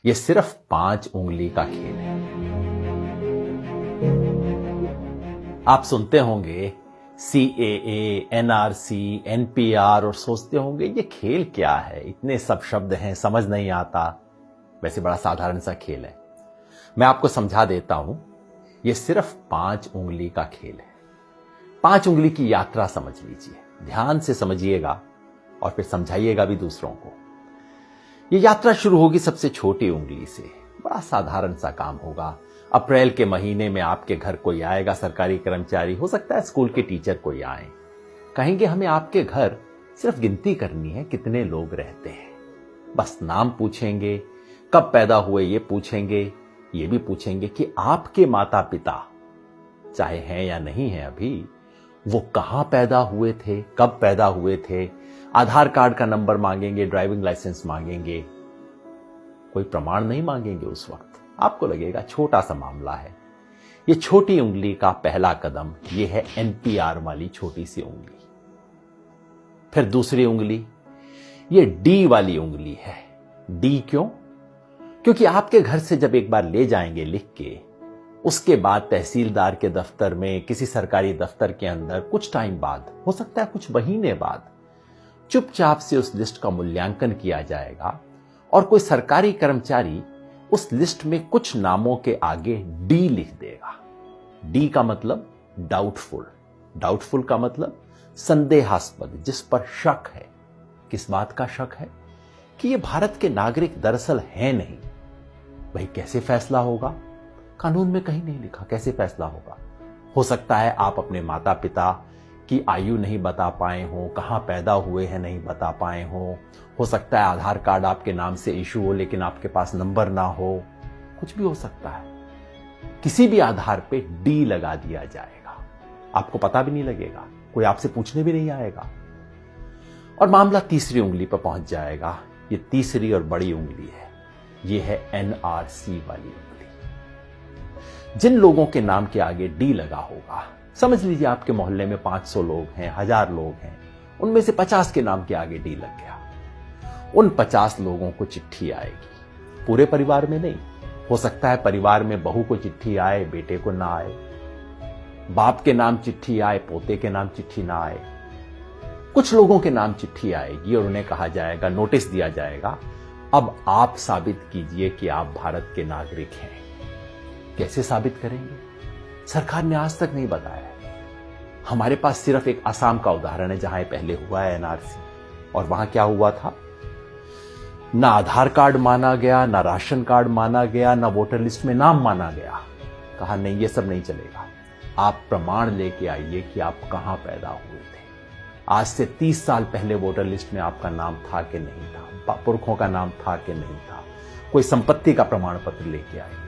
ये सिर्फ 5 उंगली का खेल है। आप सुनते होंगे CAA, NRC, NPR और सोचते होंगे ये खेल क्या है, इतने सब शब्द हैं, समझ नहीं आता। वैसे बड़ा साधारण सा खेल है। मैं आपको समझा देता हूं। ये सिर्फ 5 उंगली का खेल है। 5 उंगली की यात्रा समझ लीजिए, ध्यान से समझिएगा और फिर समझाइएगा भी दूसरों को। ये यात्रा शुरू होगी सबसे छोटी उंगली से। बड़ा साधारण सा काम होगा। अप्रैल के महीने में आपके घर कोई आएगा, सरकारी कर्मचारी, हो सकता है स्कूल के टीचर कोई आए, कहेंगे हमें आपके घर सिर्फ गिनती करनी है कितने लोग रहते हैं। बस नाम पूछेंगे, कब पैदा हुए ये पूछेंगे, ये भी पूछेंगे कि आपके माता पिता चाहे हैं या नहीं है अभी, वो कहां पैदा हुए थे, कब पैदा हुए थे। आधार कार्ड का नंबर मांगेंगे, ड्राइविंग लाइसेंस मांगेंगे, कोई प्रमाण नहीं मांगेंगे। उस वक्त आपको लगेगा छोटा सा मामला है। ये छोटी उंगली का पहला कदम ये है NPR वाली छोटी सी उंगली। फिर दूसरी उंगली ये D वाली उंगली है। D क्यों? क्योंकि आपके घर से जब एक बार ले जाएंगे लिख के, उसके बाद तहसीलदार के दफ्तर में, किसी सरकारी दफ्तर के अंदर कुछ टाइम बाद, हो सकता है कुछ महीने बाद, चुपचाप से उस लिस्ट का मूल्यांकन किया जाएगा और कोई सरकारी कर्मचारी उस लिस्ट में कुछ नामों के आगे D लिख देगा। D का मतलब डाउटफुल। डाउटफुल का मतलब संदेहास्पद, जिस पर शक है। किस बात का शक है? कि ये भारत के नागरिक दरअसल हैं नहीं। भाई कैसे फैसला होगा? कानून में कहीं नहीं लिखा कैसे फैसला होगा। हो सकता है आप अपने माता पिता की आयु नहीं बता पाए हो, कहां पैदा हुए हैं नहीं बता पाए हो सकता है आधार कार्ड आपके नाम से इशू हो लेकिन आपके पास नंबर ना हो, कुछ भी हो सकता है। किसी भी आधार पे D लगा दिया जाएगा, आपको पता भी नहीं लगेगा, कोई आपसे पूछने भी नहीं आएगा और मामला तीसरी उंगली पर पहुंच जाएगा। ये तीसरी और बड़ी उंगली है, ये है NRC वाली उंगली। जिन लोगों के नाम के आगे D लगा होगा, समझ लीजिए आपके मोहल्ले में 500 लोग हैं, 1000 लोग हैं, उनमें से 50 के नाम के आगे D लग गया। उन 50 लोगों को चिट्ठी आएगी, पूरे परिवार में नहीं। हो सकता है परिवार में बहू को चिट्ठी आए, बेटे को ना आए, बाप के नाम चिट्ठी आए, पोते के नाम चिट्ठी ना आए। कुछ लोगों के नाम चिट्ठी आएगी और उन्हें कहा जाएगा, नोटिस दिया जाएगा, अब आप साबित कीजिए कि आप भारत के नागरिक हैं। कैसे साबित करेंगे? सरकार ने आज तक नहीं बताया। हमारे पास सिर्फ एक असम का उदाहरण है जहां पहले हुआ है NRC, और वहां क्या हुआ था? ना आधार कार्ड माना गया, ना राशन कार्ड माना गया, ना वोटर लिस्ट में नाम माना गया। कहा नहीं, ये सब नहीं चलेगा, आप प्रमाण लेके आइए कि आप कहां पैदा हुए थे। आज से 30 साल पहले वोटर लिस्ट में आपका नाम था कि नहीं था, पुरखों का नाम था कि नहीं था, कोई संपत्ति का प्रमाण पत्र लेके आइए।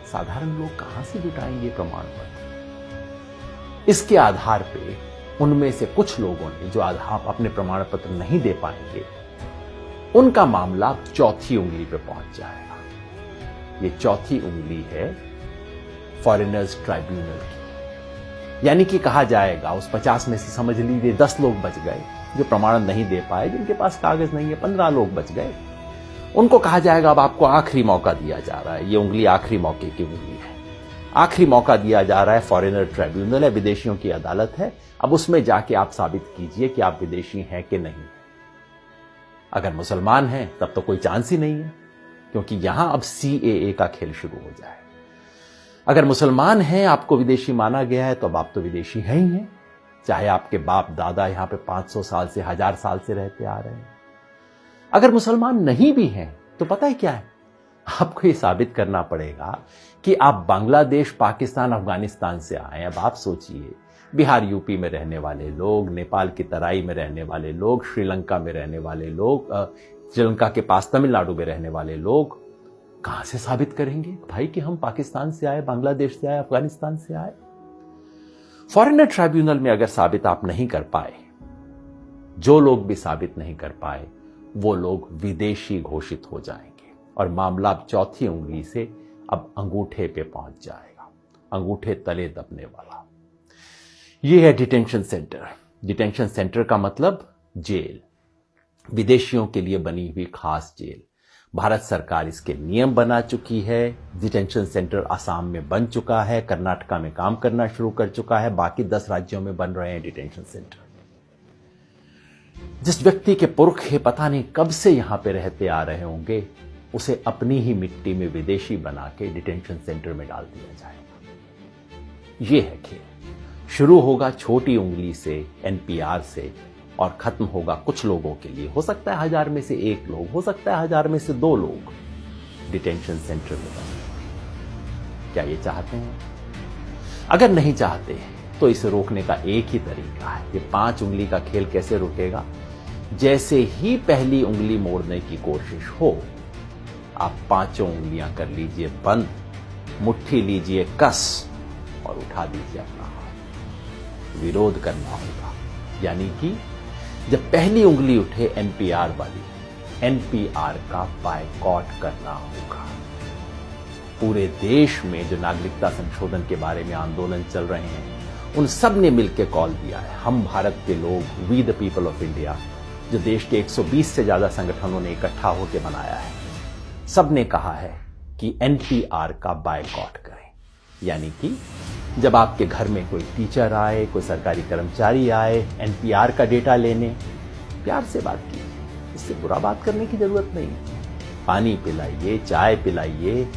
साधारण लोग कहां से जुटाएंगे प्रमाण पत्र? इसके आधार पे उनमें से कुछ लोगों ने जो आधार अपने प्रमाण पत्र नहीं दे पाएंगे, उनका मामला चौथी उंगली पे पहुंच जाएगा। ये चौथी उंगली है फॉरेनर्स ट्राइब्यूनल की। यानी कि कहा जाएगा उस 50 में से समझ लीजिए 10 लोग बच गए जो प्रमाण नहीं दे पाए, जिनके पास कागज नहीं है, 15 लोग बच गए। उनको कहा जाएगा अब आपको आखिरी मौका दिया जा रहा है। ये उंगली आखिरी मौके की उंगली है। आखिरी मौका दिया जा रहा है, फॉरेनर ट्राइब्यूनल है, विदेशियों की अदालत है। अब उसमें जाके आप साबित कीजिए कि आप विदेशी हैं कि नहीं। अगर मुसलमान हैं तब तो कोई चांस ही नहीं है, क्योंकि यहां अब CAA का खेल शुरू हो जाए। अगर मुसलमान हैं, आपको विदेशी माना गया है, तो अब आप तो विदेशी हैं ही हैं, चाहे आपके बाप दादा यहां पे 500 साल से, 1000 साल से रहते आ रहे हैं। अगर मुसलमान नहीं भी हैं तो पता है क्या है, आपको ये साबित करना पड़ेगा कि आप बांग्लादेश, पाकिस्तान, अफगानिस्तान से आए। अब आप सोचिए, बिहार यूपी में रहने वाले लोग, नेपाल की तराई में रहने वाले लोग, श्रीलंका में रहने वाले लोग, श्रीलंका के पास तमिलनाडु में रहने वाले लोग कहां से साबित करेंगे भाई कि हम पाकिस्तान से आए, बांग्लादेश से आए, अफगानिस्तान से आए? फॉरेनर ट्राइब्यूनल में अगर साबित आप नहीं कर पाए, जो लोग भी साबित नहीं कर पाए, वो लोग विदेशी घोषित हो जाएंगे और मामला अब चौथी उंगली से अब अंगूठे पे पहुंच जाएगा, अंगूठे तले दबने वाला। ये है डिटेंशन सेंटर। डिटेंशन सेंटर का मतलब जेल, विदेशियों के लिए बनी हुई खास जेल। भारत सरकार इसके नियम बना चुकी है। डिटेंशन सेंटर आसाम में बन चुका है, कर्नाटका में काम करना शुरू कर चुका है, बाकी 10 राज्यों में बन रहे हैं डिटेंशन सेंटर। जिस व्यक्ति के पुरखे पता नहीं कब से यहां पे रहते आ रहे होंगे, उसे अपनी ही मिट्टी में विदेशी बना के डिटेंशन सेंटर में डाल दिया जाएगा। यह है खेल। शुरू होगा छोटी उंगली से, एनपीआर से, और खत्म होगा कुछ लोगों के लिए। हो सकता है 1000 में से 1 लोग, हो सकता है 1000 में से 2 लोग डिटेंशन सेंटर में बने। क्या ये चाहते हैं? अगर नहीं चाहते तो इसे रोकने का एक ही तरीका है। ये 5 उंगली का खेल कैसे रुकेगा? जैसे ही पहली उंगली मोड़ने की कोशिश हो, आप 5 उंगलियां कर लीजिए बंद, मुट्ठी लीजिए कस और उठा दीजिए अपना हाथ। विरोध करना होगा, यानी कि जब पहली उंगली उठे एनपीआर वाली, एनपीआर का बायकॉट करना होगा। पूरे देश में जो नागरिकता संशोधन के बारे में आंदोलन चल रहे हैं, उन सब ने मिलकर कॉल दिया है। हम भारत के लोग, we the people of India, जो देश के 120 से ज्यादा संगठनों ने इकट्ठा होकर बनाया है, सब ने कहा है कि एनपीआर का बायकॉट करें। यानी कि जब आपके घर में कोई टीचर आए, कोई सरकारी कर्मचारी आए एनपीआर का डेटा लेने, प्यार से बात कीजिए। इससे बुरा बात करने की जरूरत नहीं। पानी पिलाइए, चाय पिलाइए,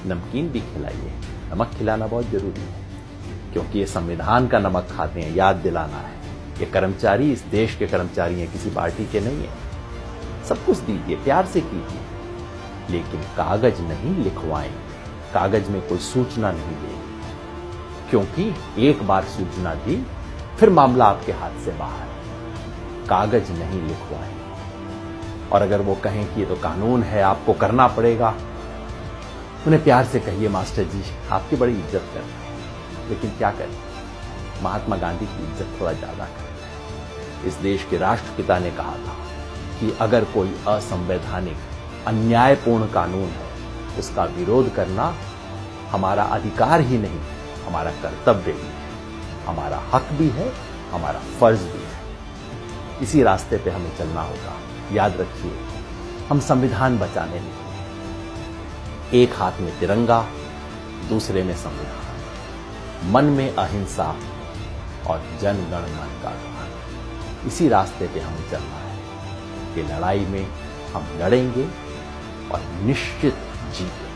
नमकीन भी खिलाइए। नमक खिलाना बहुत जरूरी है, क्योंकि ये संविधान का नमक खाते हैं, याद दिलाना है। ये कर्मचारी इस देश के कर्मचारी हैं, किसी पार्टी के नहीं है। सब कुछ दीजिए, प्यार से कीजिए, लेकिन कागज नहीं लिखवाएं। कागज में कोई सूचना नहीं दें, क्योंकि एक बार सूचना दी फिर मामला आपके हाथ से बाहर। कागज नहीं लिखवाएं। और अगर वो कहें कि ये तो कानून है, आपको करना पड़ेगा, उन्हें प्यार से कहिए, मास्टर जी आपकी बड़ी इज्जत करते हैं, लेकिन क्या करें, महात्मा गांधी की इज्जत थोड़ा ज्यादा करते हैं। इस देश के राष्ट्रपिता ने कहा था कि अगर कोई असंवैधानिक, अन्यायपूर्ण कानून है, उसका विरोध करना हमारा अधिकार ही नहीं, हमारा कर्तव्य भी है, हमारा हक भी है, हमारा फर्ज भी है। इसी रास्ते पे हमें चलना होगा। याद रखिए, हम संविधान बचाने निकले। एक हाथ में तिरंगा, दूसरे में संविधान, मन में अहिंसा और जन गण मन का ध्यान। इसी रास्ते पे हमें चलना है। ये लड़ाई में हम लड़ेंगे और निश्चित जीतेंगे।